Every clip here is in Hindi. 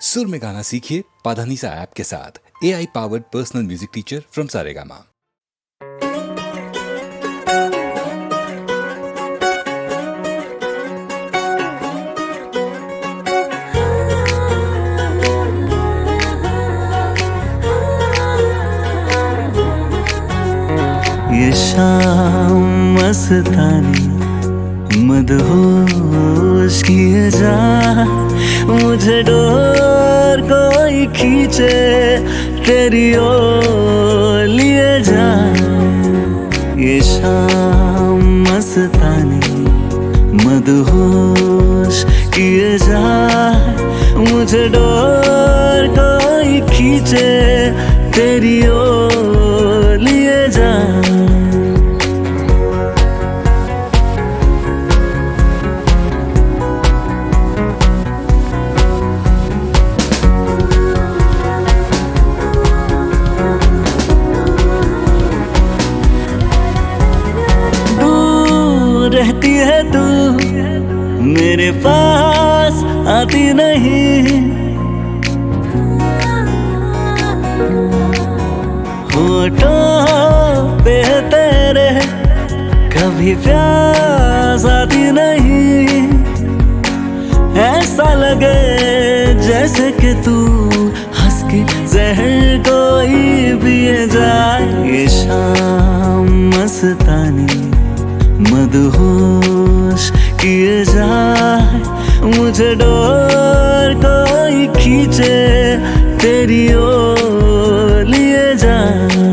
सुर में गाना सीखिए पाधानीसा ऐप के साथ। AI powered personal music teacher from Saregama. ये शाम मस्तानी मदहोश किए जा, मुझे डोर कोई खींचे तेरी ओर लिए जा। ये शाम मस्तानी मदहोश किए जा, मुझे डोर कोई खींचे तेरी ओर लिए जा। रहती है तू मेरे पास आती नहीं, होठों पे तेरे कभी प्यास आती नहीं। ऐसा लगे जैसे कि तू हंस के जहर कोई पिए जाए। ये शाम मस्तानी मदहोश किए जाए, मुझे डोर कोई खींचे तेरी ओर लिए जाए।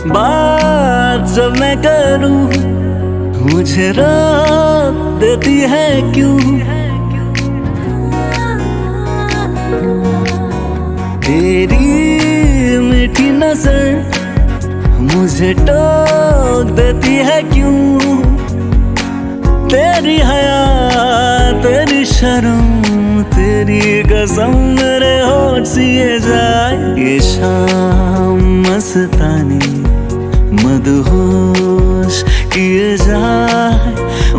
बात जब मैं करूं मुझे रोक देती है क्यों? तेरी मीठी नजर मुझे टोक देती है क्यों? तेरी हया तेरी शर्म तेरी कसम मेरे होठ सिए जाए। ये शाम मस्तानी मदहोश किए जाए,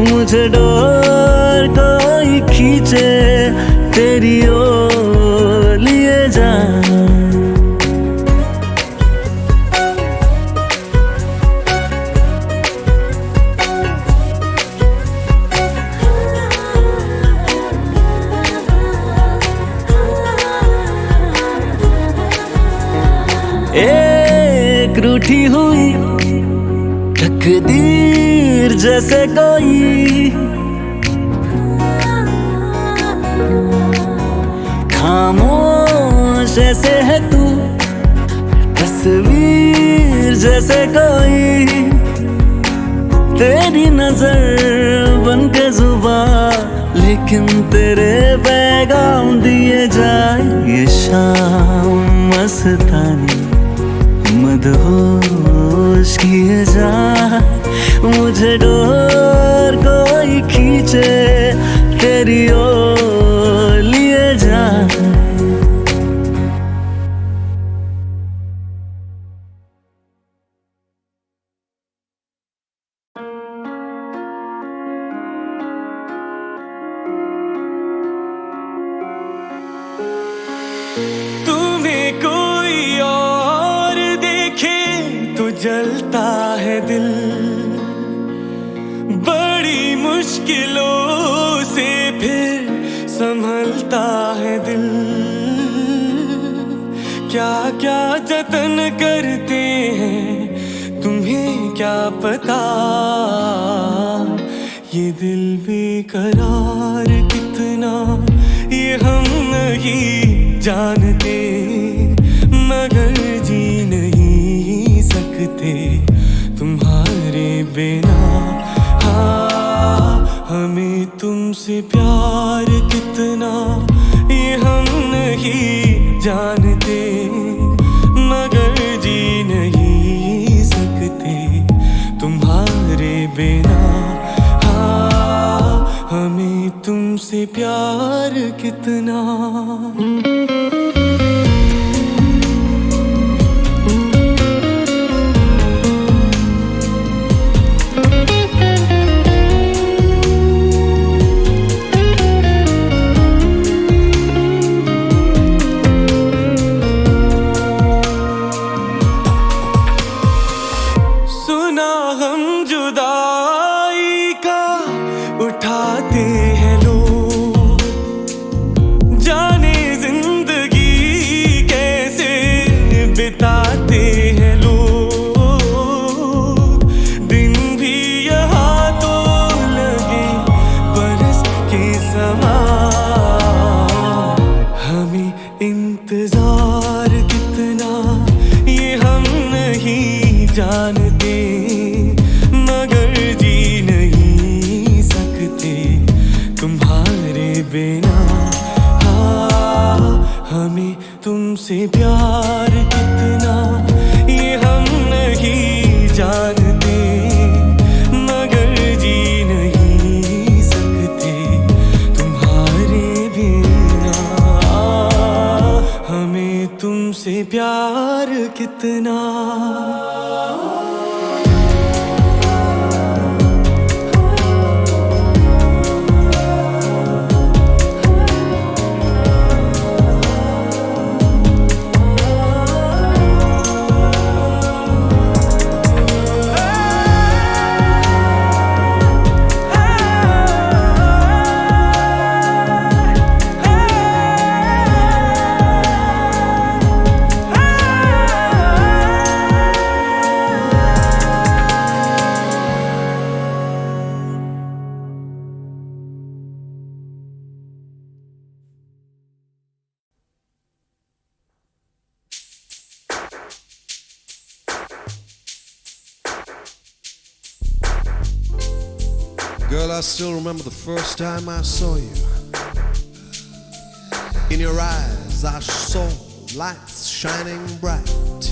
मुझे डोर कोई खींचे तेरी ओर लिए जाए। एक रूठी हुई तकदीर जैसे कोई खामोश ऐसे है तू, तस्वीर जैसे कोई। तेरी नजर बन के जुबान लेकिन तेरे पैगाम दिए जाए। ये शाम मस्तानी मदहोश किए जा, मुझे डोर कोई खींचे तेरी ओर लिए जा। तुम्हें कोई और देखे तो जलता है दिल, बड़ी मुश्किलों से फिर संभलता है दिल। क्या क्या जतन करते हैं तुम्हें क्या पता, ये दिल बेकरार कितना ये हम नहीं जानते, मगर जी नहीं सकते तुम्हारे बिना। हाँ, हमें तुमसे प्यार कितना ये हम नहीं जानते, मगर जी नहीं सकते तुम्हारे बिना। हाँ, हमें तुमसे तुमसे प्यार कितना। सुना हम जुदाई का उठाते हैं लोग, जाने जिंदगी कैसे बिताते हैं लोग। दिन भी यहाँ तो लगे बरस के समान, हमें इंतजार कितना ये हम नहीं जानते, मगर जी नहीं सकते तुम्हारे बिना। हाँ, हमें तुमसे प्यार कितना ये हम नहीं जानते, मगर जी नहीं सकते तुम्हारे बिना। हमें तुमसे प्यार कितना। Girl, I still remember the first time I saw you. In your eyes I saw lights shining bright,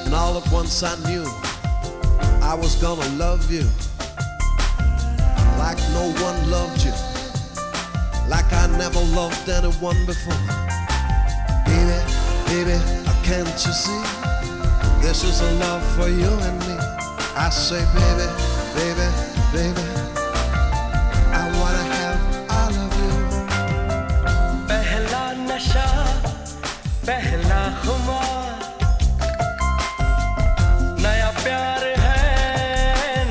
and all at once I knew I was gonna love you like no one loved you, like I never loved anyone before. Baby, baby, can't you see? This is a love for you and me. I say, baby, baby, baby, I wanna have all of you. पहला नशा, पहला खुमार, नया प्यार है,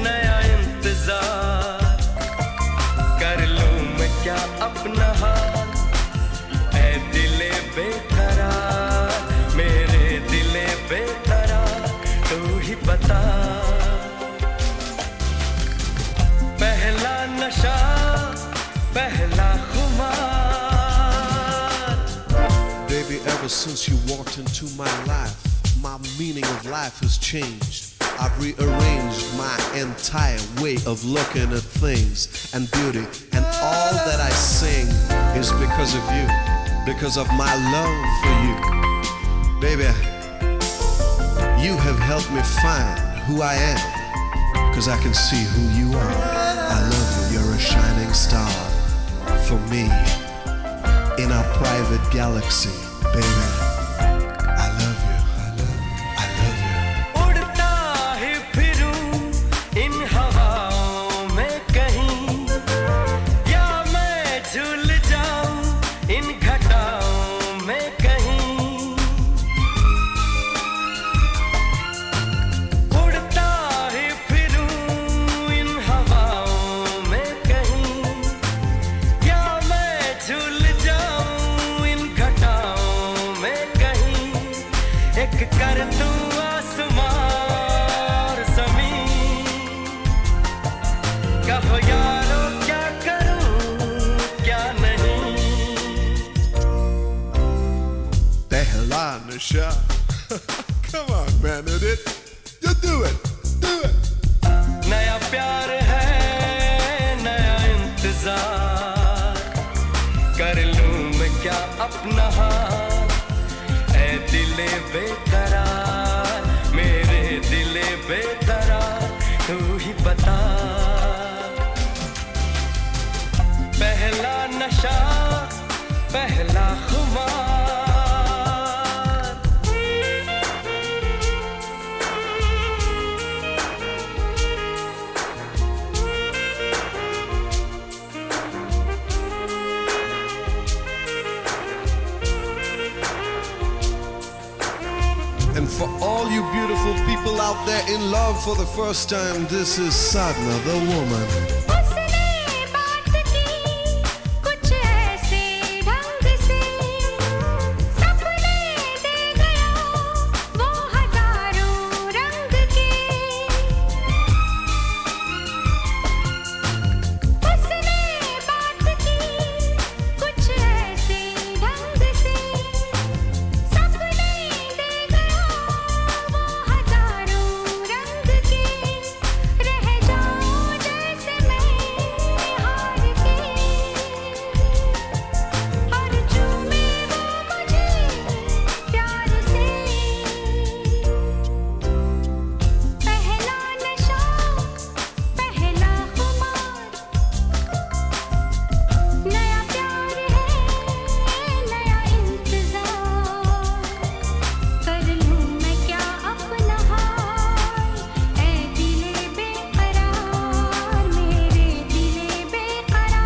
नया इंतजार। कर लूं मैं क्या अपना हाल, ऐ दिले बेकरार, मेरे दिले बेकरार, तू ही बता। पहला नशा, पहला खुमार। Baby, ever since you walked into my life, my meaning of life has changed. I've rearranged my entire way of looking at things and beauty, and all that I sing is because of you, because of my love for you. Baby, you have helped me find who I am, 'cause I can see who you are. I love you, you're a shining star for me in our private galaxy, baby. I love you, I love you, I love you. उड़ता ही फिरूं इन हवाओं में कहीं, या मैं झूल जाऊं इन घटाओं में कहीं। उड़ता ही फिरूं इन हवाओं में कहीं, या मैं झूल जाऊं इन घटाओं में कहीं। एक कर दूं आसमां और ज़मीन, कहो यारो क्या करूं क्या नहीं। Pehla nasha. Come on, man, hit it. You do it, do it. नया प्यार है, नया इंतजार। कर लूं मैं क्या अपना हाल, ऐ दिले बेकरार, मेरे दिले बेकरार, तू ही बता। all you beautiful people out there in love for the first time, this is Sadhna, the woman. उसने बात की कुछ ऐसे ढंग से, सपने दे गया वो हजारों रंग के। उसने बात की कुछ ऐसे ढंग से, सपने दे गया वो हजारों रंग के। रह जाऊं जैसे मैं हार के, और चूमे वो मुझे प्यार से। पहला नशा पहला खुमार, नया प्यार है नया इंतजार। कर लूं मैं क्या अपना हाल, ऐ दिले बेकरार, मेरे दिले बेकरार।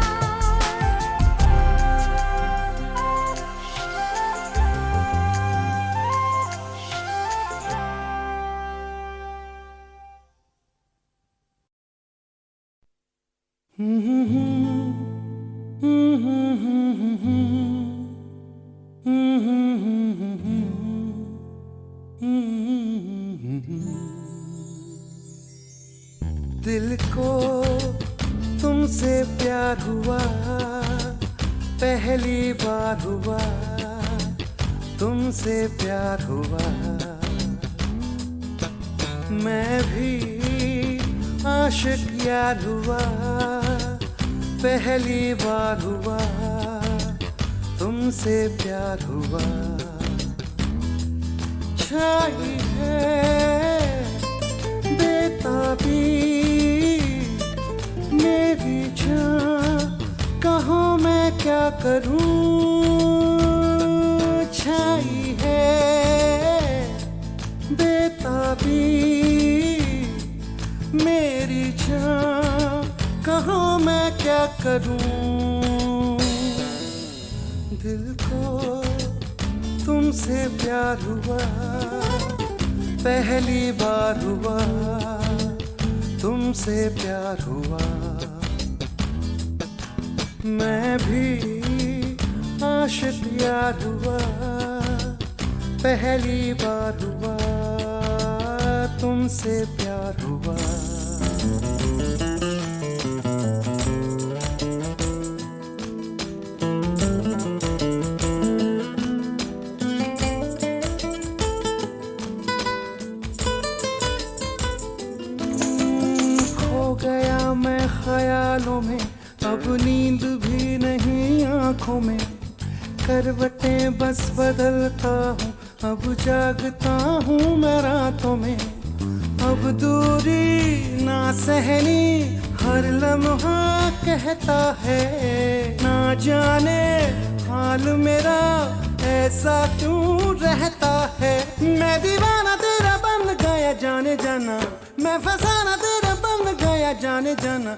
दिल को तुमसे प्यार हुआ, पहली बार हुआ, तुमसे प्यार हुआ। मैं भी आशिक यार हुआ, पहली बार हुआ, तुमसे प्यार हुआ। छाई है बेताबी मेरी जान, कहो मैं क्या करूं। छाई है बेताबी मेरी जान, कहो मैं क्या करूं। दिल को तुमसे प्यार हुआ, पहली बार हुआ, तुमसे प्यार हुआ। मैं भी आशिक यार हुआ, पहली बार हुआ, तुमसे प्यार हुआ। गया मैं ख्यालों में, अब नींद भी नहीं आंखों में। करवटें बस बदलता हूँ, अब जागता हूँ मैं रातों में। अब दूरी ना सहनी, हर लम्हा कहता है। ना जाने हाल मेरा ऐसा क्यों रहता है। मैं दीवाना तेरा बन गया जाने जाना, मैं फसाना तेरा बन गया जाने जाना।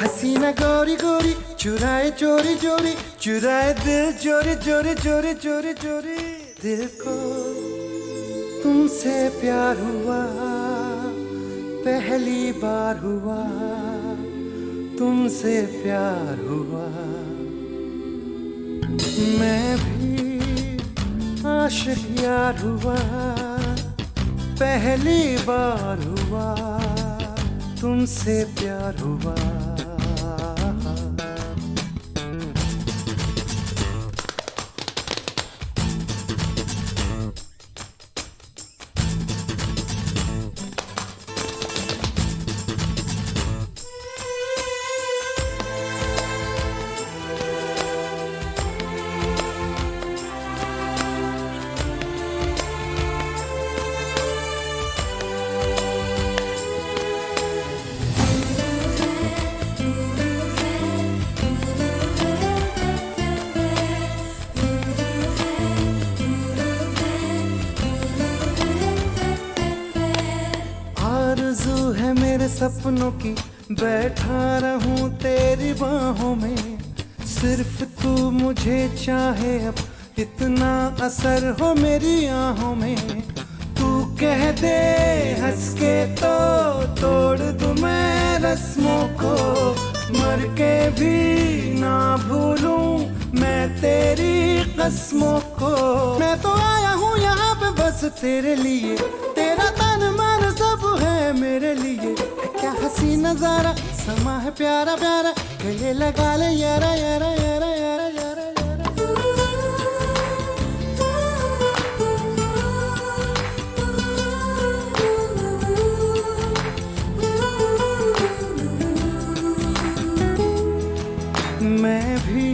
हसीना गोरी गोरी चुराए चोरी चोरी, चुराए दिल चोरी चोरी चोरी चोरी चोरी। दिल को तुमसे प्यार हुआ, पहली बार हुआ, तुमसे प्यार हुआ। मैं भी आशिक यार हुआ, पहली बार हुआ, तुमसे प्यार हुआ। आरज़ू है मेरे सपनों की, बैठा रहूं तेरी बाहों में। सिर्फ तू मुझे चाहे अब इतना असर हो मेरी आहों में। तू कह दे हंस के तो तोड़ दूं मैं रस्मों को, मर के भी ना भूलूं मैं तेरी कस्मों को। मैं तो आया हूँ यहाँ पे बस तेरे लिए, तेरा तन मन सब है मेरे लिए। क्या हंसी नजारा समा है प्यारा प्यारा, गले लगा ले यारा यारा यारा यारा यारा मैं भी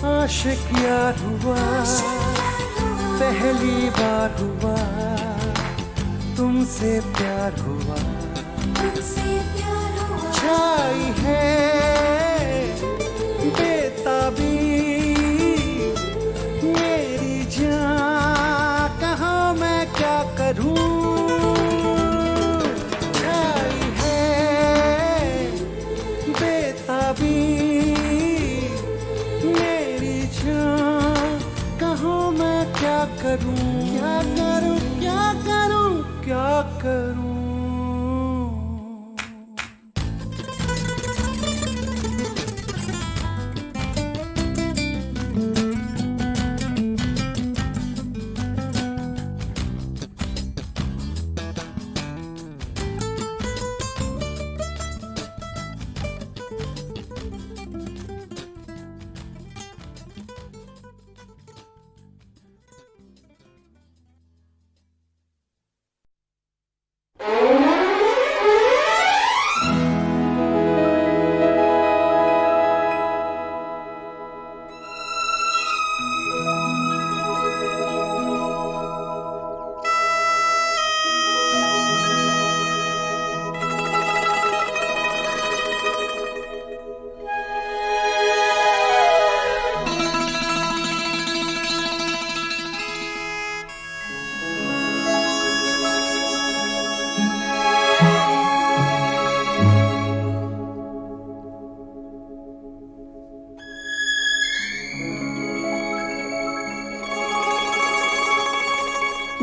आशिक यार हुआ, पहली बार हुआ तुमसे प्यार हुआ। छाई है बेताबी मेरी जान, कहाँ मैं क्या करूं। छाई है बेताबी मेरी जान, कहाँ मैं क्या करूं। क्या करूं क्या करूं क्या करूं।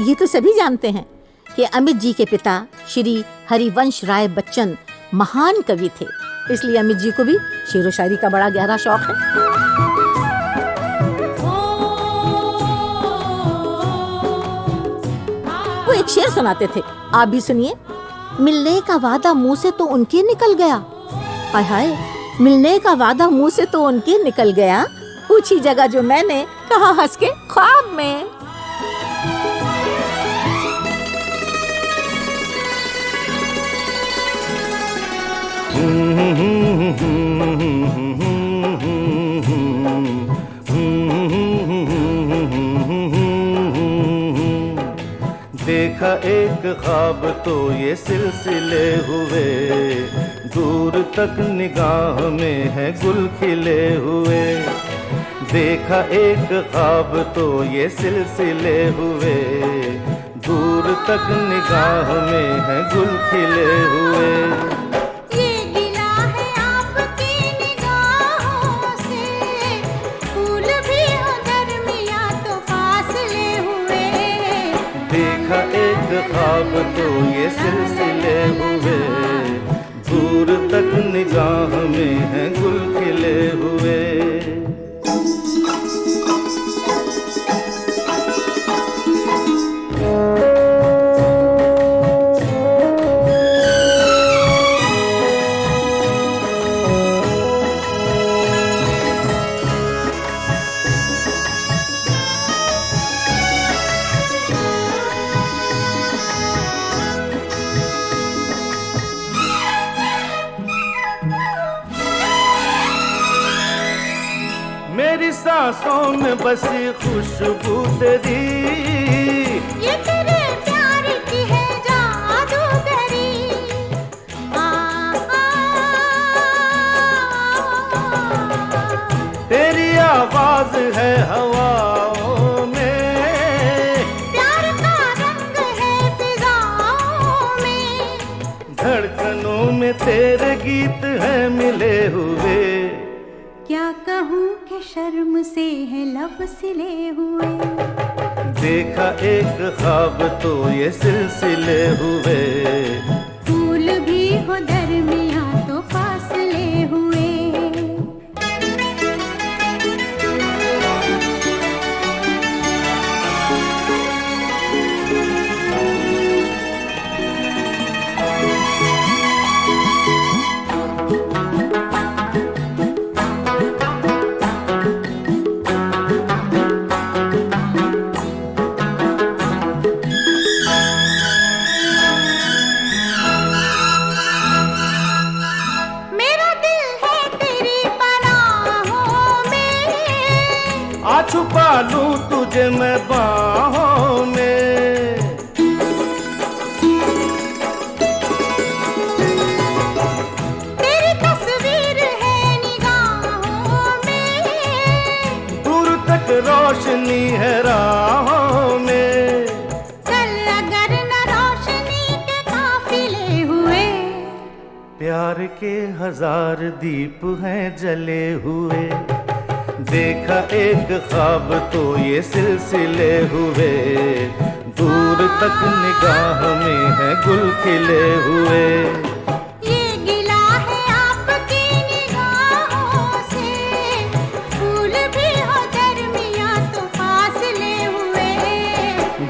ये तो सभी जानते हैं कि अमित जी के पिता श्री हरिवंश राय बच्चन महान कवि थे, इसलिए अमित जी को भी शेर व शायरी का बड़ा गहरा शौक है। वो एक शेर सुनाते थे, आप भी सुनिए। मिलने का वादा मुंह से तो उनके निकल गया, हाय हाय मिलने का वादा मुंह से तो उनके निकल गया, पूछी जगह जो मैंने कहा हंस के ख्वाब में। देखा एक ख्वाब तो ये सिलसिले हुए, दूर तक निगाह में है गुल खिले हुए। देखा एक ख्वाब तो ये सिलसिले हुए, दूर तक निगाह में है गुल खिले हुए। ख्वाब तो ये सिलसिले हुए, दूर तक निगाह में है गुल खिले हुए। सांसों में बसी खुशबू तेरी, ये तेरे प्यार की है जादूगरी। तेरी आवाज है हवाओं में, प्यार का रंग है फिजाओं में। धड़कनों में तेरे गीत हैं मिले हुए। क्या कहूँ कि शर्म से है लब सिले हुए। देखा एक ख्वाब तो ये सिलसिले हुए। फूल भी हो दरमियाँ तो फासले हुए। छुपा लूं तुझे मैं बाहों में। तेरी तस्वीर है निगाहों में। दूर तक रोशनी है राहों में। चल अगर न रोशनी के काफिले हुए। प्यार के 1000 दीप हैं जले हुए। देखा एक ख्वाब तो ये सिलसिले हुए। दूर तक निगाह में है गुल खिले हुए। ये गिला है आपकी निगाहों से। फूल भी हो दरमियाँ तो फासले हुए।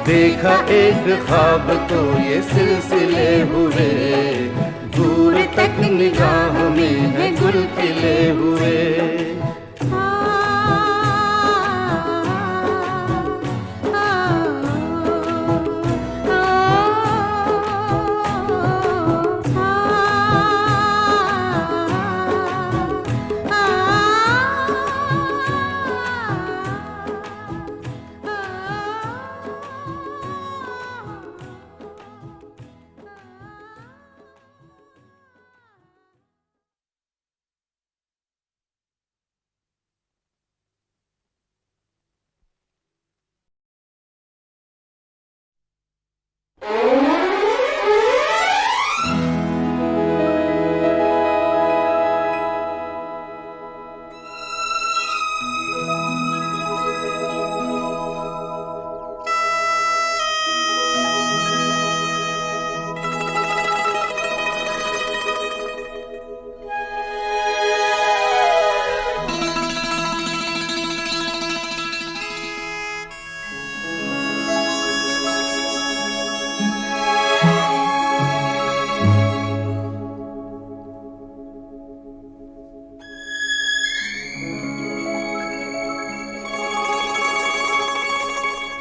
देखा एक ख्वाब तो ये सिलसिले हुए। दूर तक निगाह में है गुल खिले हुए।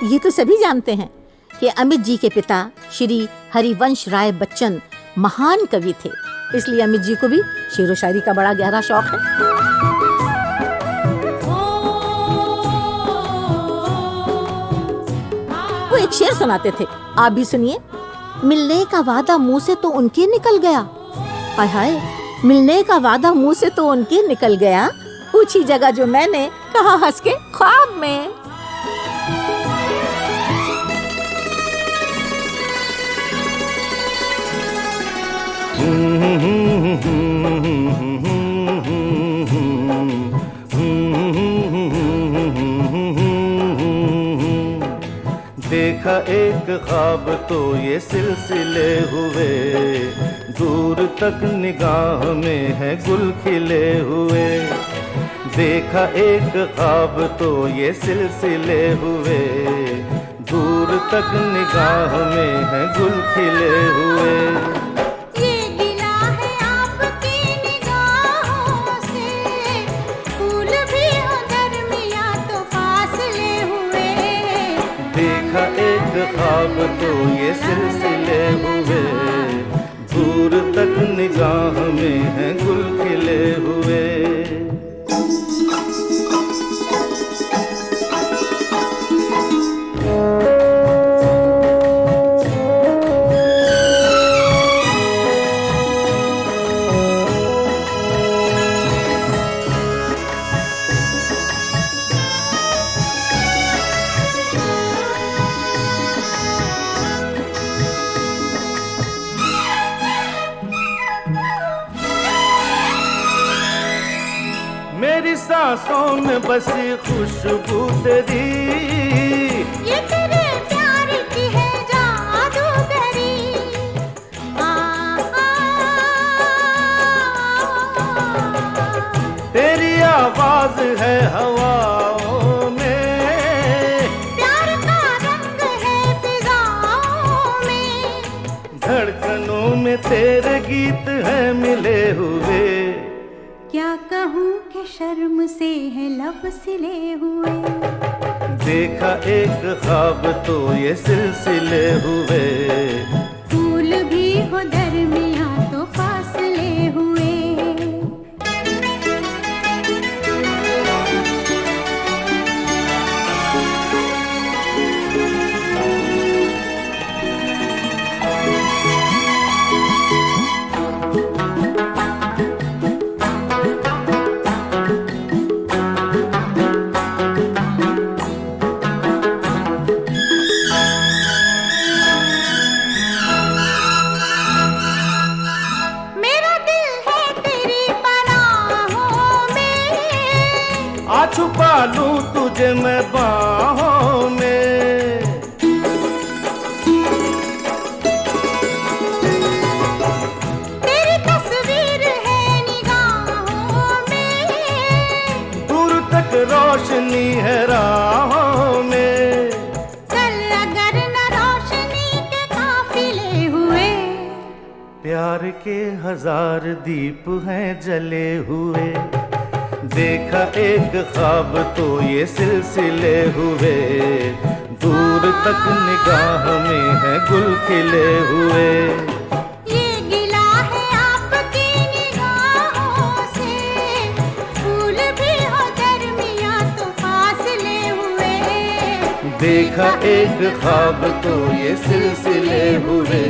ये तो सभी जानते हैं कि अमित जी के पिता श्री हरिवंश राय बच्चन महान कवि थे, इसलिए अमित जी को भी शेरो शायरी का बड़ा गहरा शौक है। वो एक शेर सुनाते थे, आप भी सुनिए। मिलने का वादा मुंह से तो उनके निकल गया। हाय हाय, मिलने का वादा मुंह से तो उनके निकल गया। पूछी जगह जो मैंने कहा हंस के ख्वाब में। देखा एक ख्वाब तो ये सिलसिले हुए। दूर तक निगाह में है गुल खिले हुए। देखा एक ख्वाब तो ये सिलसिले हुए। दूर तक निगाह में है गुल खिले हुए। देखा एक ख्वाब तो ये सिलसिले हुए। दूर तक निगाह में है गुल खिले हुए। सांसों में बसी खुशबू तेरी, ये तेरे प्यार की है जादूगरी। तेरी आवाज है हवाओं में, प्यार का रंग है फिजाओं में, धड़कनों में तेरे गीत हैं मिले हुए। क्या कहूँ कि शर्म से है लब सिले हुए। देखा एक ख्वाब तो ये सिलसिले हुए, फूल भी हो दरमियाँ तो फासले हुए। मेरा दिल है तेरी पनाहों में, आ छुपा लूं तुझे मैं बाहों में। तेरी तस्वीर है निगाहों में, दूर तक रोशनी है राहों में। कल अगर न रोशनी के काफिले हुए। प्यार के 1000 दीप हैं जले हुए, देखा एक ख्वाब तो ये सिलसिले हुए। दूर तक निगाह में है गुल खिले हुए। ये गिला है आपकी निगाहों से, फूल भी हो दरमियाँ तो फासले हुए। देखा एक ख्वाब तो ये सिलसिले हुए,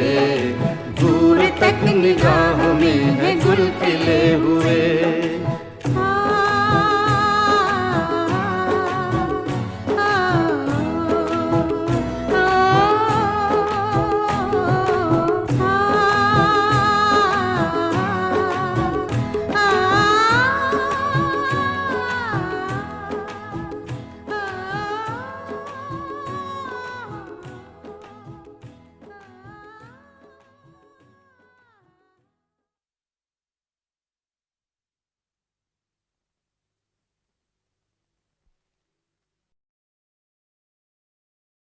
दूर तक निगाह